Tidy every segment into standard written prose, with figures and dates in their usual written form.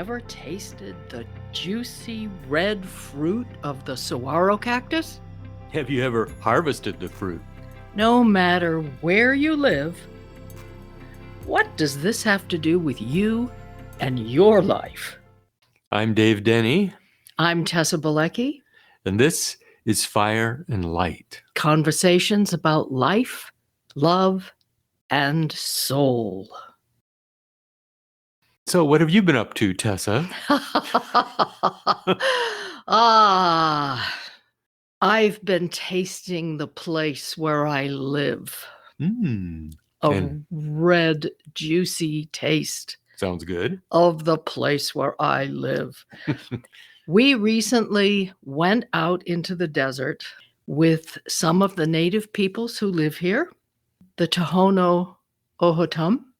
ever tasted the juicy red fruit of the saguaro cactus? Have you ever harvested the fruit? No matter where you live, what does this have to do with you and your life? I'm Dave Denny, I'm Tessa Bilecki. and this is Fire and Light. Conversations about life, love, and soul. So what have you been up to, Tessa? I've been tasting the place where I live. A red, juicy taste. Sounds good. Of the place where I live. We recently went out into the desert with some of the native peoples who live here, the Tohono O'odham,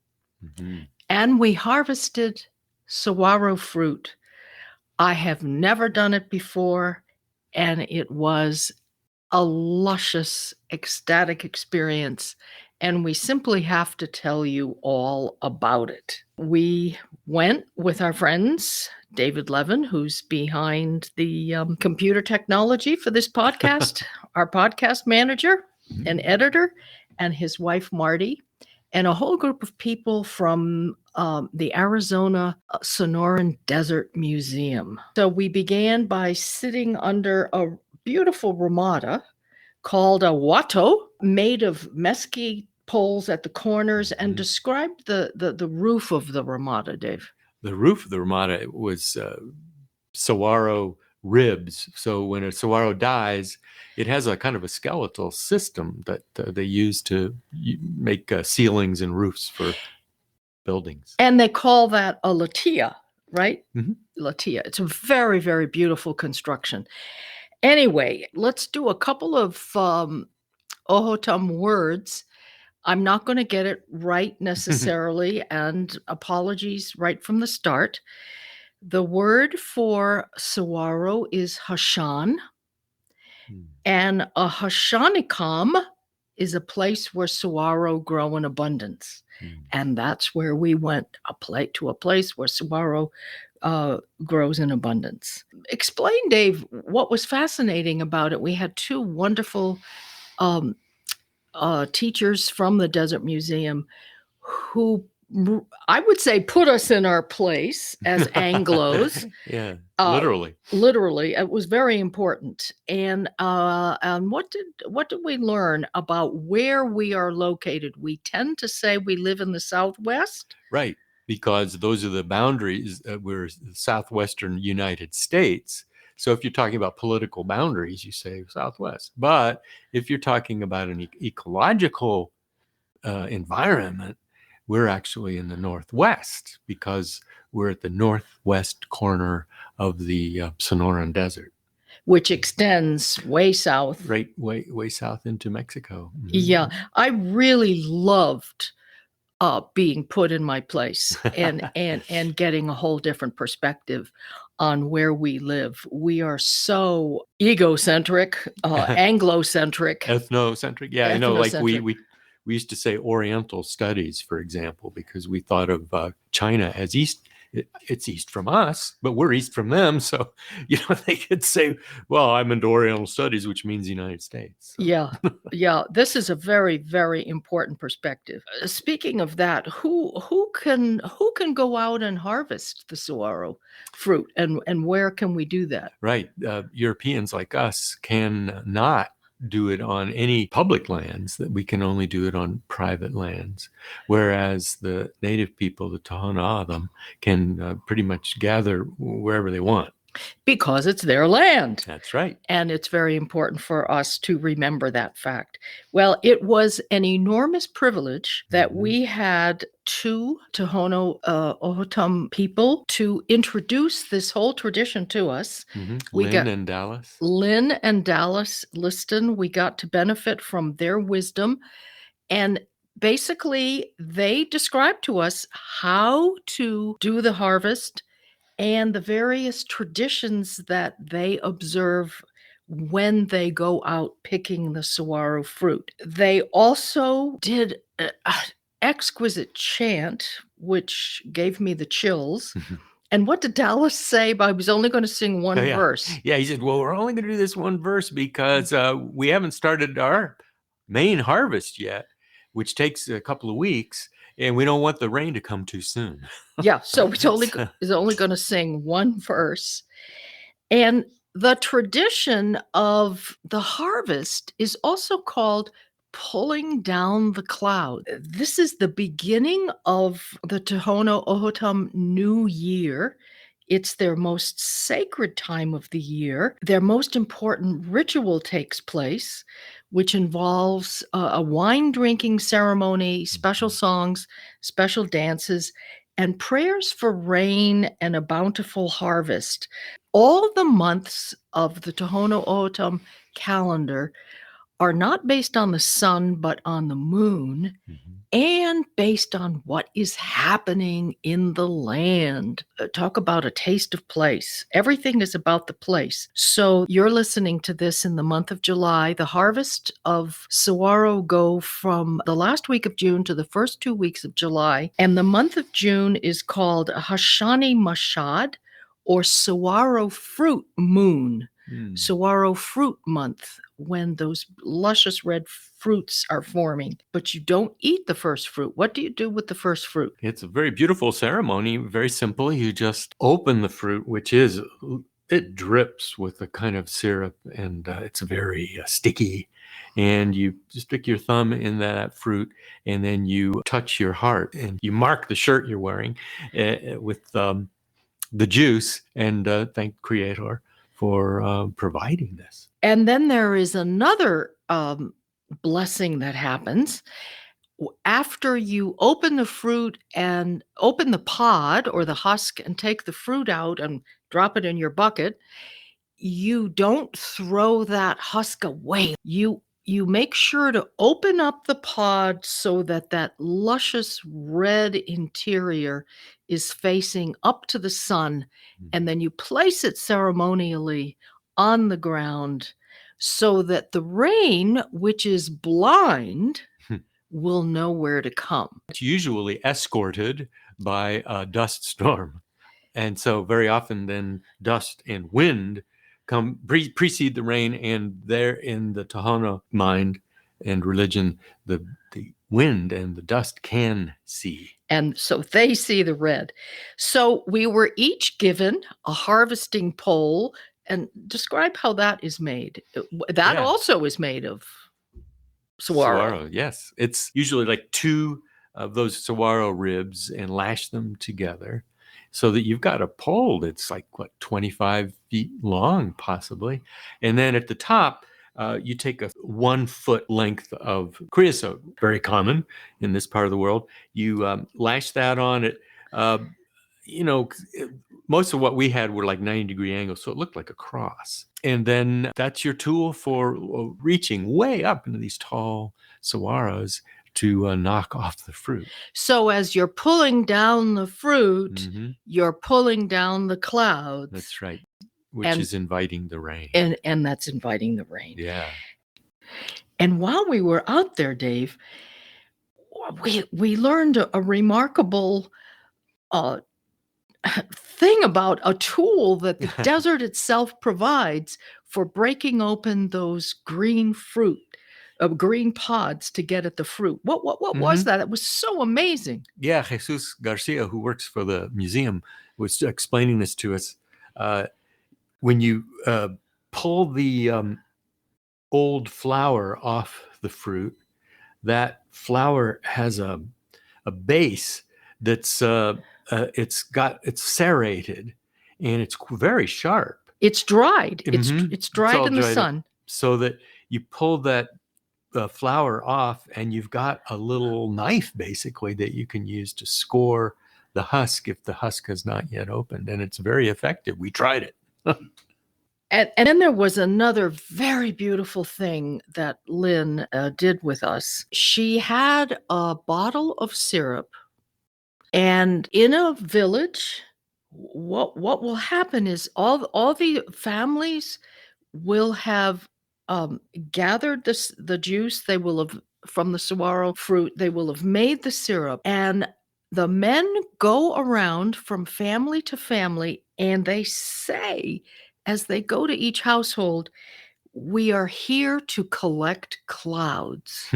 and we harvested saguaro fruit. I have never done it before, and it was a luscious, ecstatic experience, and we simply have to tell you all about it. We went with our friends, David Levin, who's behind the computer technology for this podcast, our podcast manager and editor, and his wife, Marty, and a whole group of people from the Arizona Sonoran Desert Museum. So we began by sitting under a beautiful ramada called a watto, made of mesquite poles at the corners, and described the roof of the ramada, Dave. The roof of the ramada was saguaro ribs. So when a saguaro dies, it has a kind of a skeletal system that they use to make ceilings and roofs for buildings. And they call that a latia, right? Mm-hmm. Latia. It's a very, very beautiful construction. Anyway, let's do a couple of O'odham words. I'm not going to get it right necessarily, and apologies right from the start. The word for saguaro is hashan, and a hashanikam is a place where saguaro grow in abundance. And that's where we went, to a place where saguaro grows in abundance. Explain, Dave, what was fascinating about it. We had two wonderful teachers from the Desert Museum who, I would say, put us in our place as Anglos. Yeah, literally. Literally, it was very important. And what did we learn about where we are located? We tend to say we live in the Southwest. Right, because those are the boundaries. We're the Southwestern United States. So if you're talking about political boundaries, you say Southwest. But if you're talking about an ecological environment, we're actually in the Northwest because we're at the northwest corner of the Sonoran Desert, which extends way south. Right, way south into Mexico. Mm-hmm. Yeah, I really loved being put in my place and getting a whole different perspective on where we live. We are so egocentric, Anglo-centric. Ethnocentric. Yeah, I know, like we used to say Oriental studies, for example, because we thought of China as east. It's east from us, but we're east from them. So, they could say, well, I'm into Oriental studies, which means United States. So. Yeah. This is a very, very important perspective. Speaking of that, who can go out and harvest the saguaro fruit, and where can we do that? Right. Europeans like us can not do it on any public lands, that we can only do it on private lands. Whereas the native people, the Tohono O'odham, can pretty much gather wherever they want. Because it's their land. That's right. And it's very important for us to remember that fact. Well, it was an enormous privilege that we had two Tohono O'odham people to introduce this whole tradition to us. Lynn and Dallas. Lynn and Dallas Liston. We got to benefit from their wisdom. And basically, they described to us how to do the harvest and the various traditions that they observe when they go out picking the saguaro fruit. They also did an exquisite chant, which gave me the chills, And what did Dallas say? I was only going to sing one Yeah. verse. Yeah, he said, well, we're only going to do this one verse because we haven't started our main harvest yet, which takes a couple of weeks, and we don't want the rain to come too soon. Yeah, so it's only going to sing one verse. And the tradition of the harvest is also called pulling down the cloud. This is the beginning of the Tohono O'odham New Year. It's their most sacred time of the year. Their most important ritual takes place, which involves a wine drinking ceremony, special songs, special dances, and prayers for rain and a bountiful harvest. All the months of the Tohono O'odham calendar are not based on the sun, but on the moon, and based on what is happening in the land. Talk about a taste of place. Everything is about the place. So you're listening to this in the month of July. The harvest of saguaro go from the last week of June to the first 2 weeks of July. And the month of June is called Hashani Mashad, or saguaro fruit moon. Saguaro fruit month, when those luscious red fruits are forming. But you don't eat the first fruit. What do you do with the first fruit? It's a very beautiful ceremony. Very simple. You just open the fruit, it drips with a kind of syrup, and it's very sticky. And you stick your thumb in that fruit, and then you touch your heart, and you mark the shirt you're wearing with the juice, and thank Creator for providing this. And then there is another blessing that happens. After you open the fruit and open the pod or the husk and take the fruit out and drop it in your bucket, you don't throw that husk away. You make sure to open up the pod so that that luscious red interior is facing up to the sun, and then you place it ceremonially on the ground so that the rain, which is blind, will know where to come. It's usually escorted by a dust storm. And so very often then dust and wind precede the rain, and there in the Tohono mind and religion, the wind and the dust can see. And so they see the red. So we were each given a harvesting pole, and describe how that is made. That also is made of saguaro. Yes. It's usually like 2 of those saguaro ribs and lash them together, so that you've got a pole that's like, 25 feet long, possibly. And then at the top, you take a 1 foot length of creosote, very common in this part of the world. You lash that on it. Most of what we had were like 90-degree angles, so it looked like a cross. And then that's your tool for reaching way up into these tall saguaros to knock off the fruit. So as you're pulling down the fruit, you're pulling down the clouds. That's right. Which is inviting the rain. And that's inviting the rain. Yeah. And while we were out there, Dave, we learned a remarkable thing about a tool that the desert itself provides for breaking open those green green pods to get at the fruit. What was that? It was so amazing. Yeah, Jesus Garcia, who works for the museum, was explaining this to us. When you pull the old flower off the fruit, that flower has a base that's it's serrated, and it's very sharp. It's dried. It's dried in the sun. So that you pull that flower off, and you've got a little knife basically that you can use to score the husk if the husk has not yet opened, and it's very effective. We tried it. And then there was another very beautiful thing that Lynn did with us. She had a bottle of syrup, and in a village, what will happen is all the families will have gathered the juice. They will have, from the saguaro fruit, they will have made the syrup, and the men go around from family to family, and they say, as they go to each household, we are here to collect clouds.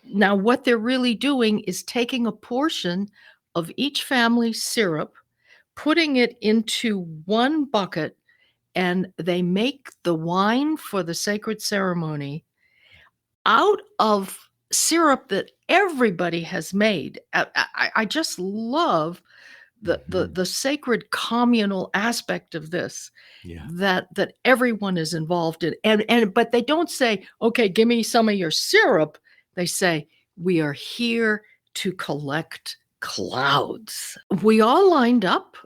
Now, what they're really doing is taking a portion of each family's syrup, putting it into one bucket, and they make the wine for the sacred ceremony out of syrup that everybody has made. I just love the sacred communal aspect of this. Yeah. That everyone is involved in, but they don't say, okay, give me some of your syrup. They say, we are here to collect clouds. We all lined up,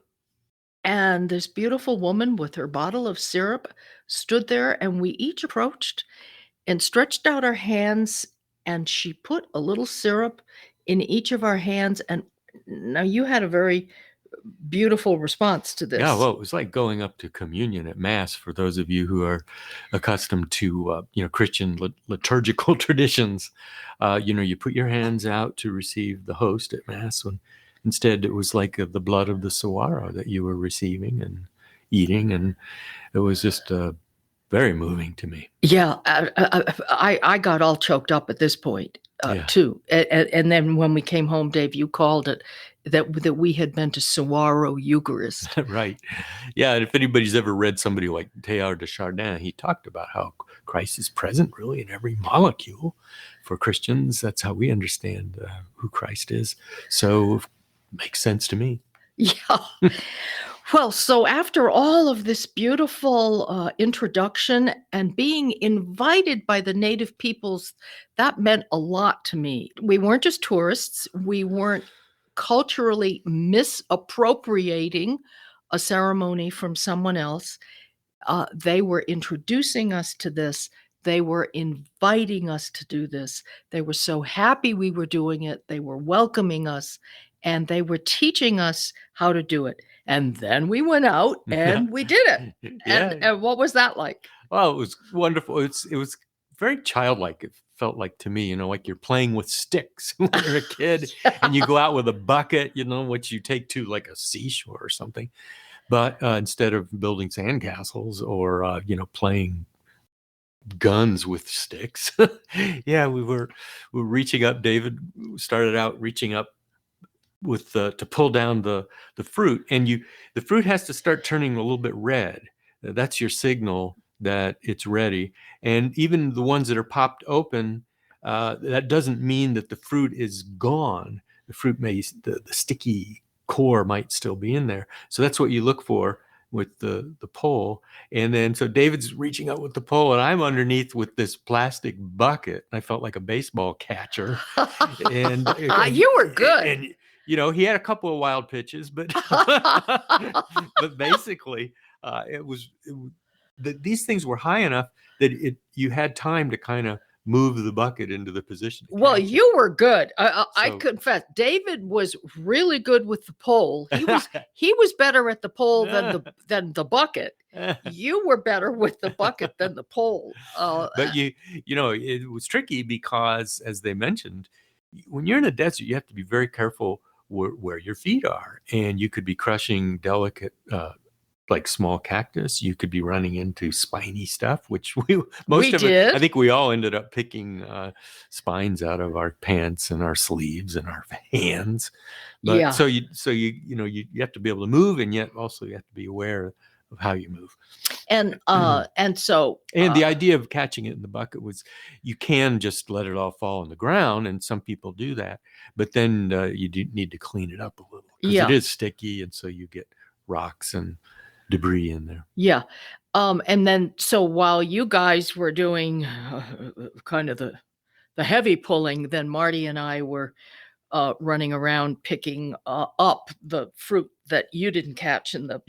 and this beautiful woman with her bottle of syrup stood there, and we each approached and stretched out our hands, and she put a little syrup in each of our hands. And now you had a very beautiful response to this. Yeah, well, it was like going up to communion at Mass for those of you who are accustomed to, Christian liturgical traditions. You put your hands out to receive the host at Mass. When instead, it was like the blood of the saguaro that you were receiving and eating, and it was just very moving to me. Yeah, I got all choked up at this point too. And then when we came home, Dave, you called it that we had been to Saguaro Eucharist. Right. Yeah, and if anybody's ever read somebody like Teilhard de Chardin, he talked about how Christ is present really in every molecule. For Christians, that's how we understand who Christ is. So it makes sense to me. Yeah. Well, so after all of this beautiful introduction and being invited by the native peoples, that meant a lot to me. We weren't just tourists. We weren't culturally misappropriating a ceremony from someone else. They were introducing us to this. They were inviting us to do this. They were so happy we were doing it. They were welcoming us, and they were teaching us how to do it. And then we went out and we did it. And what was that like? Well, it was wonderful. It was very childlike. It felt like to me, like you're playing with sticks when you're a kid and you go out with a bucket, which you take to like a seashore or something. But instead of building sandcastles or, playing guns with sticks, we were reaching up. David started out reaching up with to pull down the fruit, and the fruit has to start turning a little bit red. That's your signal that it's ready. And even the ones that are popped open, that doesn't mean that the fruit is gone. The fruit the sticky core might still be in there. So that's what you look for with the pole. And then so David's reaching up with the pole, and I'm underneath with this plastic bucket. I felt like a baseball catcher. And you were good. And he had a couple of wild pitches, but but basically, these things were high enough that you had time to kind of move the bucket into the position. Well, you were good. I confess, David was really good with the pole. He was better at the pole than the bucket. You were better with the bucket than the pole. But it was tricky because, as they mentioned, when you're in a desert, you have to be very careful where your feet are, and you could be crushing delicate like small cactus. You could be running into spiny stuff, which we did. I think we all ended up picking spines out of our pants and our sleeves and our hands. But so you have to be able to move, and yet also you have to be aware of how you move. And the idea of catching it in the bucket was you can just let it all fall on the ground, and some people do that, but then you do need to clean it up a little because it is sticky, and so you get rocks and debris in there. Yeah. And then so while you guys were doing kind of the heavy pulling, then Marty and I were running around picking up the fruit that you didn't catch in the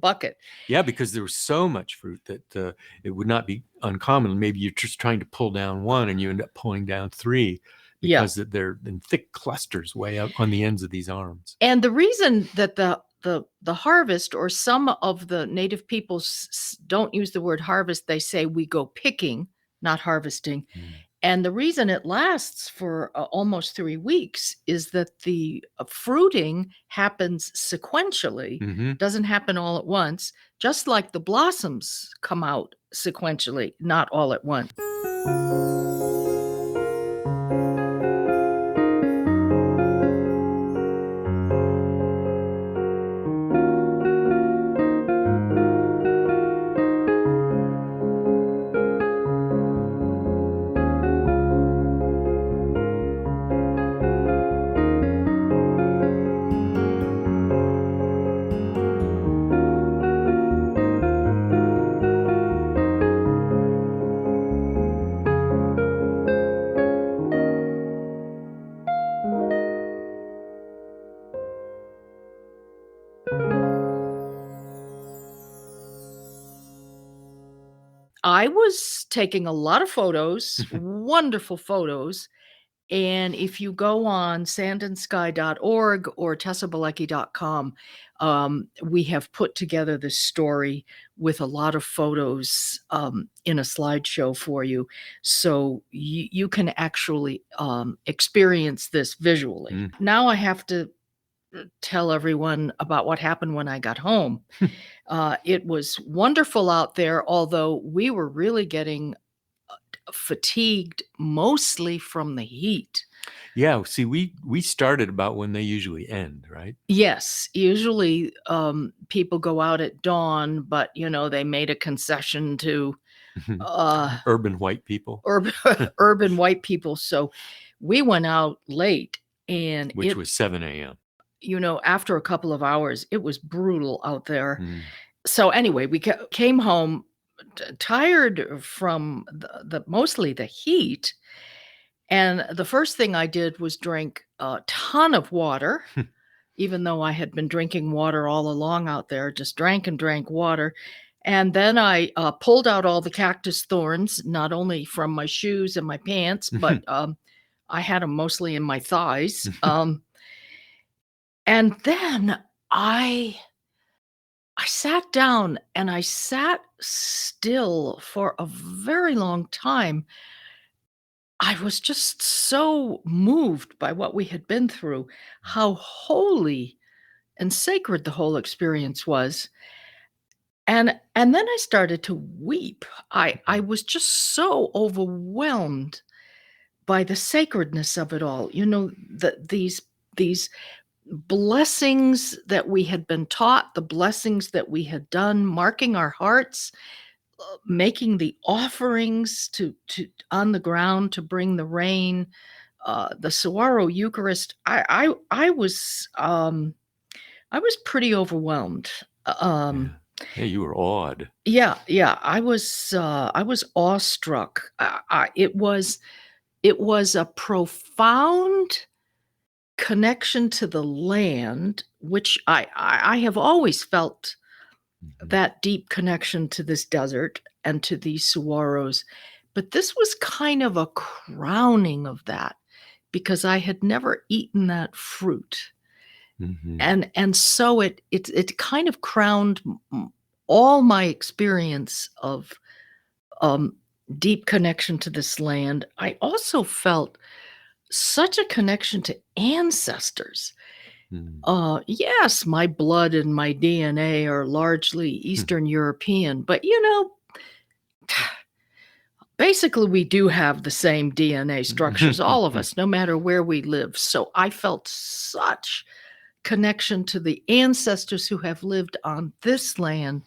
bucket. Yeah, because there was so much fruit that it would not be uncommon. Maybe you're just trying to pull down one and you end up pulling down three because they're in thick clusters way up on the ends of these arms. And the reason that the harvest, or some of the native peoples don't use the word harvest, they say we go picking, not harvesting. And the reason it lasts for almost 3 weeks is that the fruiting happens sequentially, Mm-hmm. doesn't happen all at once, just like the blossoms come out sequentially, not all at once. I was taking a lot of photos, wonderful photos, and if you go on sandandsky.org or tessabalecki.com, we have put together this story with a lot of photos in a slideshow for you, so you can actually experience this visually. Mm. Now I have to tell everyone about what happened when I got home. It was wonderful out there, although we were really getting fatigued mostly from the heat. Yeah, see, we started about when they usually end, right? Yes, usually people go out at dawn, but they made a concession to Urban white people, urban, urban white people. So we went out late, and which was 7 a.m. After a couple of hours, it was brutal out there. Mm. So anyway, we came home tired from the mostly the heat. And the first thing I did was drink a ton of water, even though I had been drinking water all along out there, just drank and drank water. And then I pulled out all the cactus thorns, not only from my shoes and my pants, but I had them mostly in my thighs. And then I sat down and I sat still for a very long time. I was just so moved by what we had been through, how holy and sacred the whole experience was. And then I started to weep. I was just so overwhelmed by the sacredness of it all. These blessings that we had been taught, the blessings that we had done, marking our hearts, making the offerings to on the ground to bring the rain, the saguaro Eucharist. I was pretty overwhelmed. Yeah, you were awed. Yeah, I was awestruck. It was a profound connection to the land, which I have always felt that deep connection to this desert and to these saguaros. But this was kind of a crowning of that because I had never eaten that fruit. Mm-hmm. And so it kind of crowned all my experience of deep connection to this land. I also felt such a connection to ancestors. Yes, my blood and my DNA are largely Eastern European, but basically we do have the same DNA structures, all of us, no matter where we live. So I felt such connection to the ancestors who have lived on this land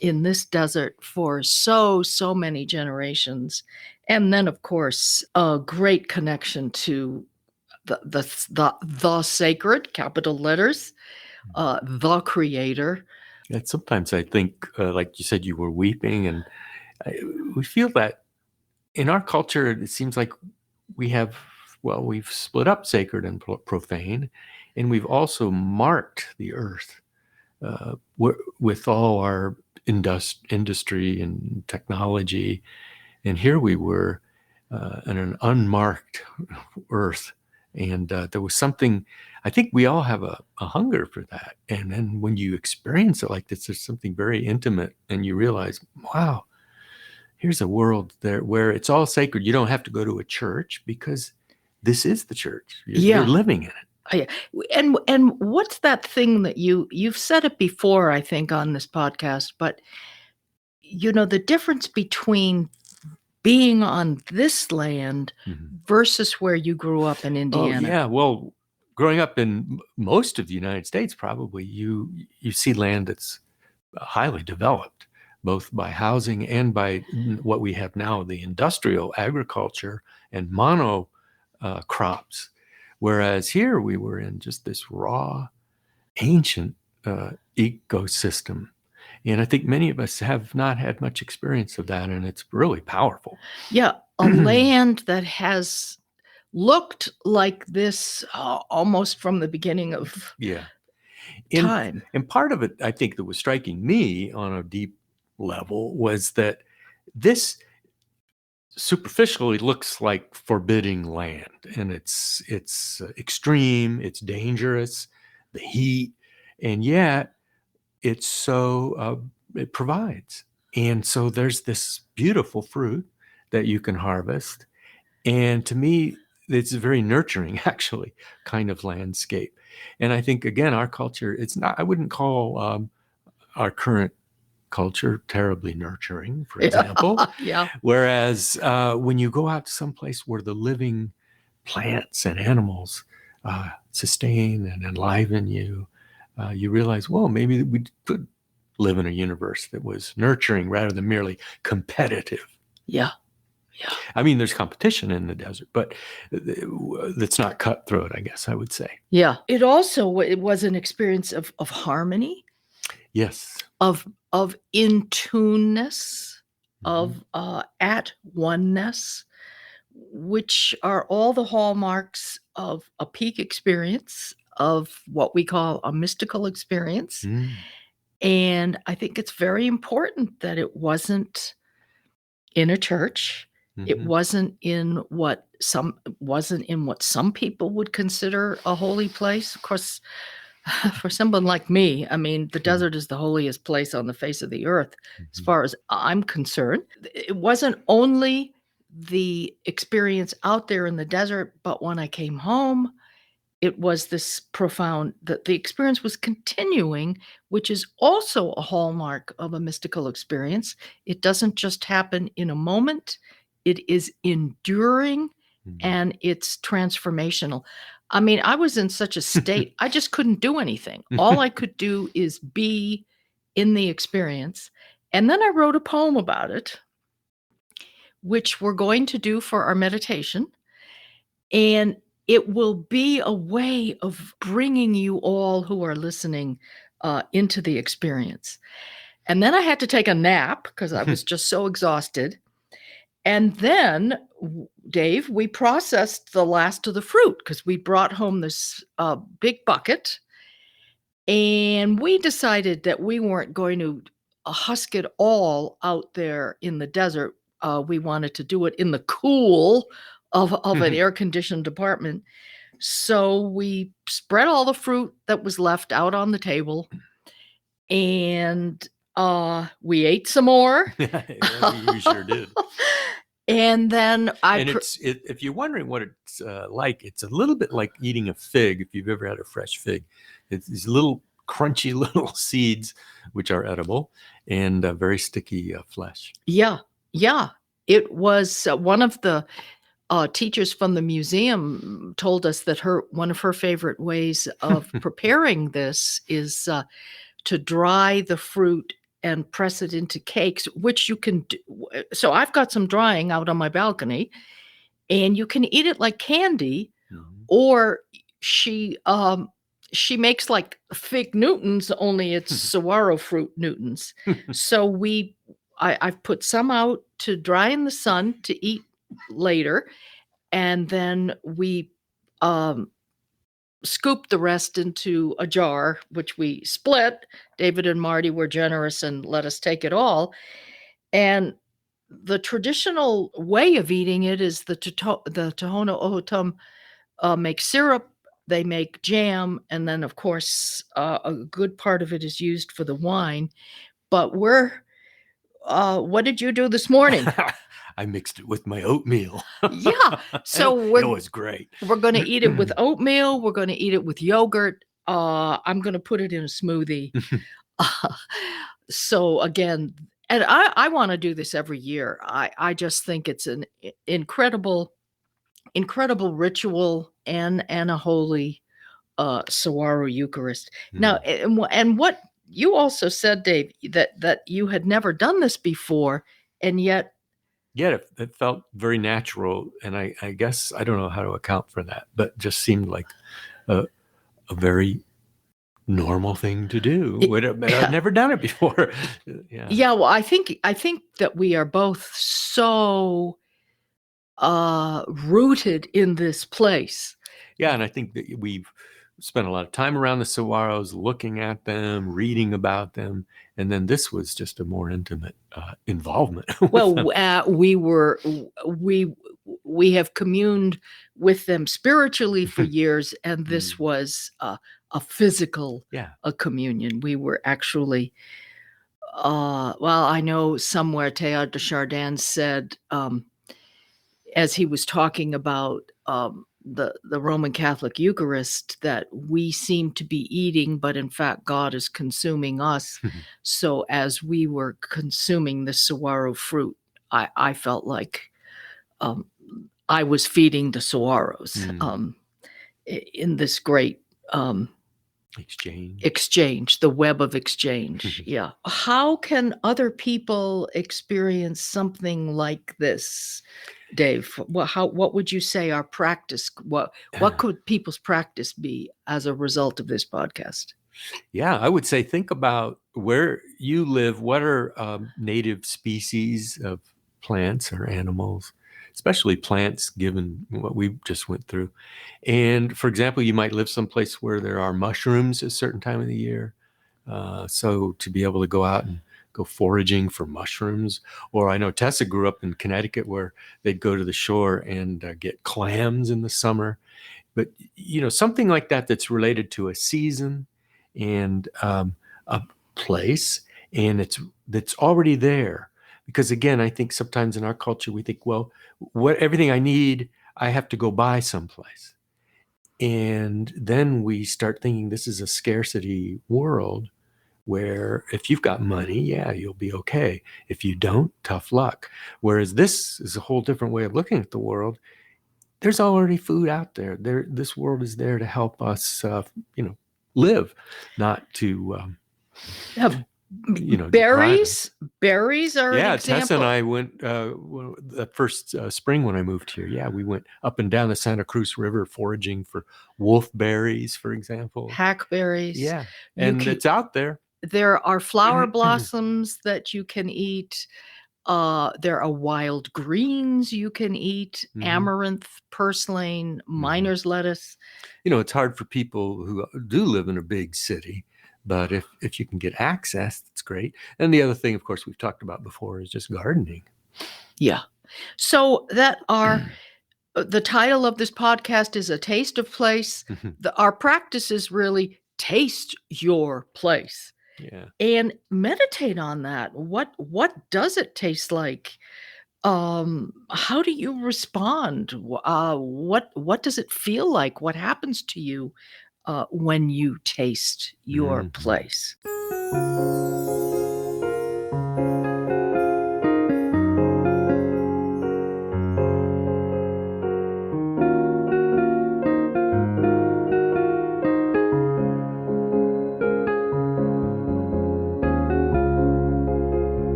in this desert for so many generations. And then, of course, a great connection to the sacred, capital letters, the creator. And sometimes I think, like you said, you were weeping, and we feel that in our culture, it seems like we've split up sacred and profane, and we've also marked the earth with all our industry and technology. And here we were in an unmarked earth. And there was something, I think we all have a hunger for that. And then when you experience it like this, there's something very intimate, and you realize, wow, here's a world there where it's all sacred. You don't have to go to a church because this is the church. You're living in it. And what's that thing that you've said it before, I think, on this podcast, but the difference between being on this land versus where you grew up in Indiana. Oh, yeah. Well, growing up in most of the United States, probably you see land that's highly developed, both by housing and by what we have now, the industrial agriculture and mono crops. Whereas here we were in just this raw, ancient ecosystem. And I think many of us have not had much experience of that, and it's really powerful. Yeah, a land that has looked like this almost from the beginning of time. And part of it, I think, that was striking me on a deep level was that this superficially looks like forbidding land, and it's extreme, it's dangerous, the heat, and yet it's so it provides. And so there's this beautiful fruit that you can harvest, and to me it's a very nurturing, actually, kind of landscape. And I think, again, our culture, it's not, I wouldn't call our current culture terribly nurturing, for example. Yeah. Whereas when you go out to some place where the living plants and animals sustain and enliven you, you realize, well, maybe we could live in a universe that was nurturing rather than merely competitive. Yeah. I mean, there's competition in the desert, but that's not cutthroat, I guess I would say. Yeah. It was an experience of harmony. Yes. Of in-tuneness, of at oneness, which are all the hallmarks of a peak experience, of what we call a mystical experience. And I think it's very important that it wasn't in a church. It wasn't in what some people would consider a holy place. Of course, for someone like me, I mean, the desert is the holiest place on the face of the earth, as far as I'm concerned. It wasn't only the experience out there in the desert, but when I came home, it was this profound, that the experience was continuing, which is also a hallmark of a mystical experience. It doesn't just happen in a moment. It is enduring and it's transformational. I mean, I was in such a state, I just couldn't do anything. All I could do is be in the experience. And then I wrote a poem about it, which we're going to do for our meditation. And it will be a way of bringing you all who are listening into the experience. And then I had to take a nap because I was just so exhausted. And then, Dave, we processed the last of the fruit because we brought home this big bucket. And we decided that we weren't going to husk it all out there in the desert. We wanted to do it in the cool of an air-conditioned apartment. So we spread all the fruit that was left out on the table, and we ate some more. Yeah, we sure did. And then if you're wondering what it's like, it's a little bit like eating a fig. If you've ever had a fresh fig, it's these little crunchy little seeds, which are edible, and very sticky flesh. Yeah. It was one of the teachers from the museum told us that one of her favorite ways of preparing this is to dry the fruit and press it into cakes, which you can do. So I've got some drying out on my balcony, and you can eat it like candy, or she makes like fig Newtons, only it's saguaro fruit Newtons. So I've put some out to dry in the sun to eat later, and then we scooped the rest into a jar, which we split. David and Marty were generous and let us take it all. And the traditional way of eating it is the Tohono O'odham make syrup, they make jam, and then, of course, a good part of it is used for the wine. But what did you do this morning? I mixed it with my oatmeal. Yeah. So it was great. we're going to eat it with oatmeal. We're going to eat it with yogurt. I'm going to put it in a smoothie. So again, and I want to do this every year. I just think it's an incredible ritual and a holy saguaro Eucharist. Now, and what you also said, Dave, that you had never done this before, and yet. Yeah, it felt very natural, and I guess I don't know how to account for that, but just seemed like a very normal thing to do. I've never done it before. Yeah. Well, I think that we are both so rooted in this place. Yeah, and I think that we've spent a lot of time around the saguaros, looking at them, reading about them, and then this was just a more intimate involvement. Well, we have communed with them spiritually for years, and this was a physical a communion. We were actually, well, I know somewhere Teilhard de Chardin said, as he was talking about the Roman Catholic Eucharist, that we seem to be eating, but in fact God is consuming us. So as we were consuming the saguaro fruit, I felt like I was feeding the saguaros in this great exchange, the web of exchange. Yeah. How can other people experience something like this, Dave? What would you say our practice? What could people's practice be as a result of this podcast? Yeah, I would say think about where you live. What are native species of plants or animals, especially plants, given what we just went through? And for example, you might live someplace where there are mushrooms at a certain time of the year. So to be able to go out and go foraging for mushrooms, or I know Tessa grew up in Connecticut where they'd go to the shore and get clams in the summer. But, something like that that's related to a season and a place, and that's already there. Because again, I think sometimes in our culture, we think, well, everything I need, I have to go buy someplace. And then we start thinking this is a scarcity world where if you've got money, yeah, you'll be okay. If you don't, tough luck. Whereas this is a whole different way of looking at the world. There's already food out there. This world is there to help us, live, not to, berries. Berries are an example. Tessa and I went the first spring when I moved here. Yeah, we went up and down the Santa Cruz River foraging for wolfberries, for example. Hackberries. Yeah, and it's out there. There are flower blossoms that you can eat. There are wild greens you can eat, amaranth, purslane, miner's lettuce. It's hard for people who do live in a big city, but if you can get access, that's great. And the other thing, of course, we've talked about before is just gardening. Yeah. So the title of this podcast is A Taste of Place. Our practice is really taste your place. Yeah. And meditate on that. What does it taste like? How do you respond? What does it feel like? What happens to you when you taste your place?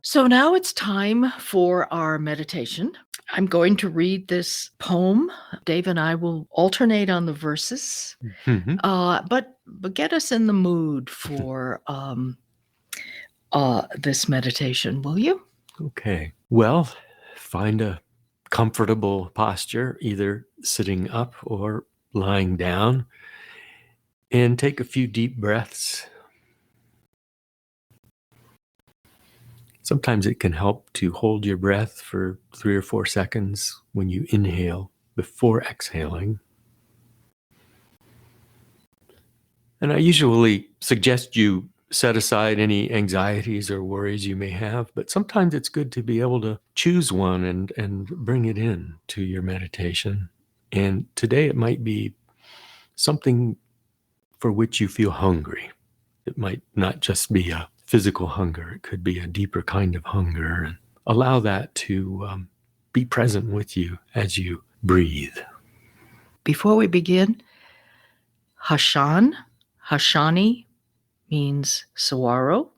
So now it's time for our meditation. I'm going to read this poem. Dave and I will alternate on the verses, but get us in the mood for this meditation, will you? Okay. Well, find a comfortable posture, either sitting up or lying down, and take a few deep breaths. Sometimes it can help to hold your breath for 3 or 4 seconds when you inhale before exhaling. And I usually suggest you set aside any anxieties or worries you may have, but sometimes it's good to be able to choose one and bring it in to your meditation. And today it might be something for which you feel hungry. It might not just be a physical hunger, it could be a deeper kind of hunger, and allow that to be present with you as you breathe. Before we begin, Hashani means saguaro.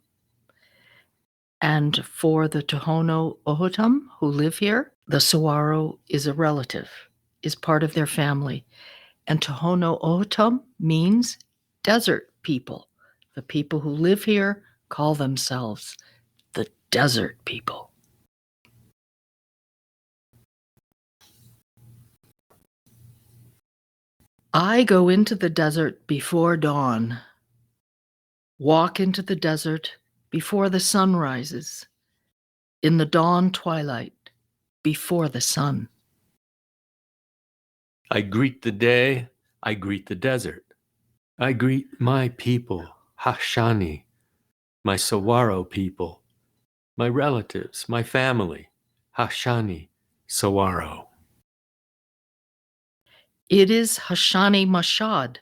And for the Tohono O'odham who live here, the saguaro is a relative, is part of their family. And Tohono O'odham means desert people. The people who live here call themselves the desert people. I go into the desert before dawn, walk into the desert before the sun rises, in the dawn twilight, before the sun. I greet the day, I greet the desert. I greet my people, Hashani, my saguaro people, my relatives, my family, Hashani, saguaro. It is Hashani Mashad,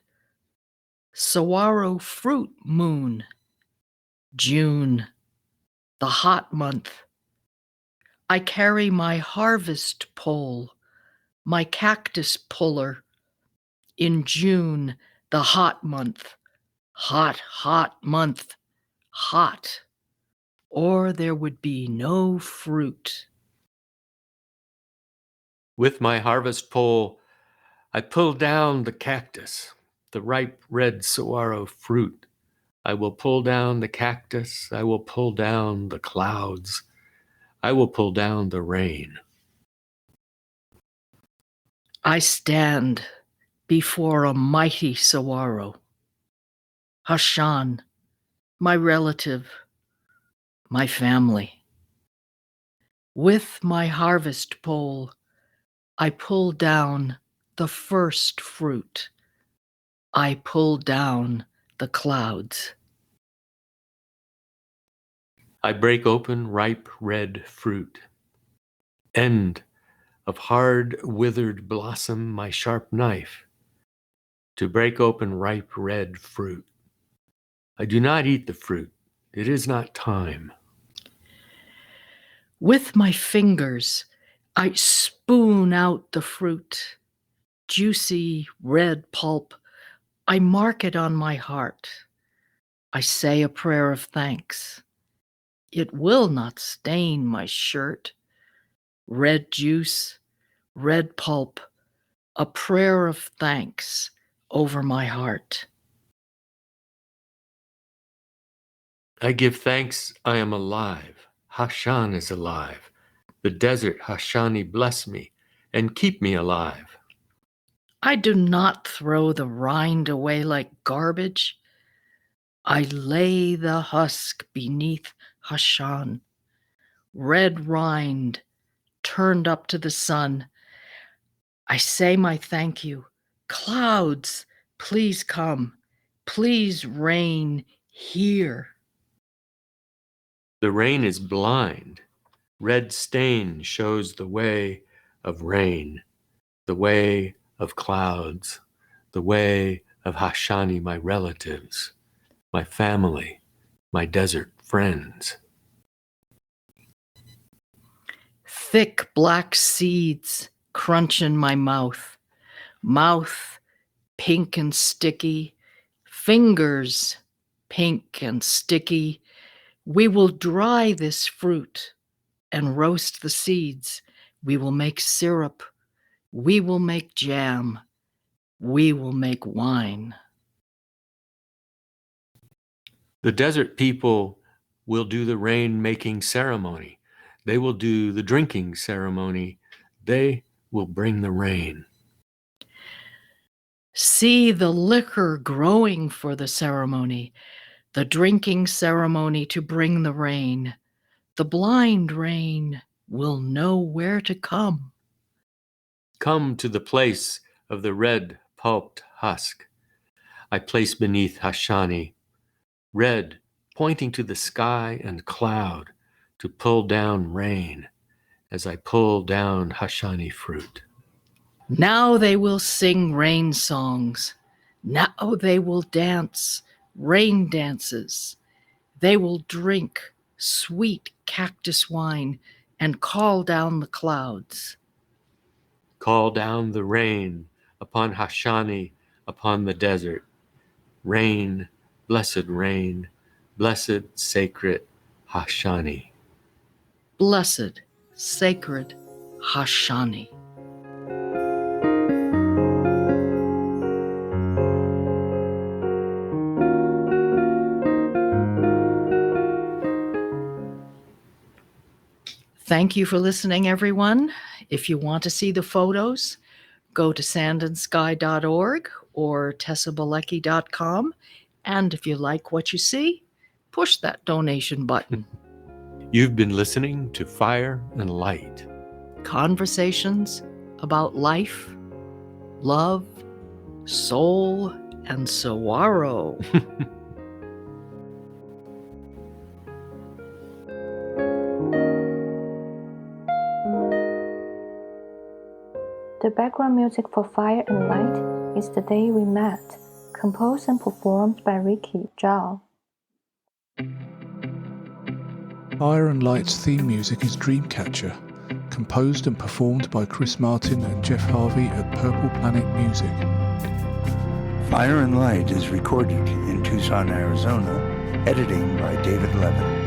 saguaro fruit moon, June, the hot month. I carry my harvest pole, my cactus puller, in June, the hot month. Hot, hot month, hot, or there would be no fruit. With my harvest pole, I pull down the cactus, the ripe red saguaro fruit. I will pull down the cactus, I will pull down the clouds, I will pull down the rain. I stand before a mighty saguaro, Hashan, my relative, my family. With my harvest pole, I pull down the first fruit. I pull down the clouds. I break open ripe red fruit. End of hard withered blossom my sharp knife to break open ripe red fruit. I do not eat the fruit. It is not time. With my fingers, I spoon out the fruit. Juicy red pulp, I mark it on my heart. I say a prayer of thanks. It will not stain my shirt. Red juice, red pulp, a prayer of thanks over my heart. I give thanks I am alive. Hashan is alive. The desert Hashani bless me and keep me alive. I do not throw the rind away like garbage. I lay the husk beneath Hashan. Red rind turned up to the sun. I say my thank you. Clouds, please come. Please rain here. The rain is blind. Red stain shows the way of rain, the way of clouds, the way of Hashani, my relatives, my family, my desert friends. Thick black seeds crunch in my mouth. Mouth pink and sticky. Fingers pink and sticky. We will dry this fruit and roast the seeds. We will make syrup. We will make jam. We will make wine. The desert people will do the rain-making ceremony. They will do the drinking ceremony They will bring the rain. See the liquor growing for the ceremony, the drinking ceremony to bring the rain. The blind rain will know where to come. Come to the place of the red pulped husk. I place beneath Hashani, red pointing to the sky and cloud to pull down rain as I pull down Hashani fruit. Now they will sing rain songs. Now they will dance rain dances. They will drink sweet cactus wine and call down the clouds. Call down the rain upon Hashani, upon the desert. Rain, blessed, sacred Hashani. Blessed, sacred Hashani. Thank you for listening, everyone. If you want to see the photos, go to sandandsky.org or tessabalecki.com. And if you like what you see, push that donation button. You've been listening to Fire and Light. Conversations about life, love, soul, and saguaro. The background music for Fire and Light is The Day We Met, composed and performed by Ricky Zhao. Fire and Light's theme music is Dreamcatcher, composed and performed by Chris Martin and Jeff Harvey at Purple Planet Music. Fire and Light is recorded in Tucson, Arizona, editing by David Levin.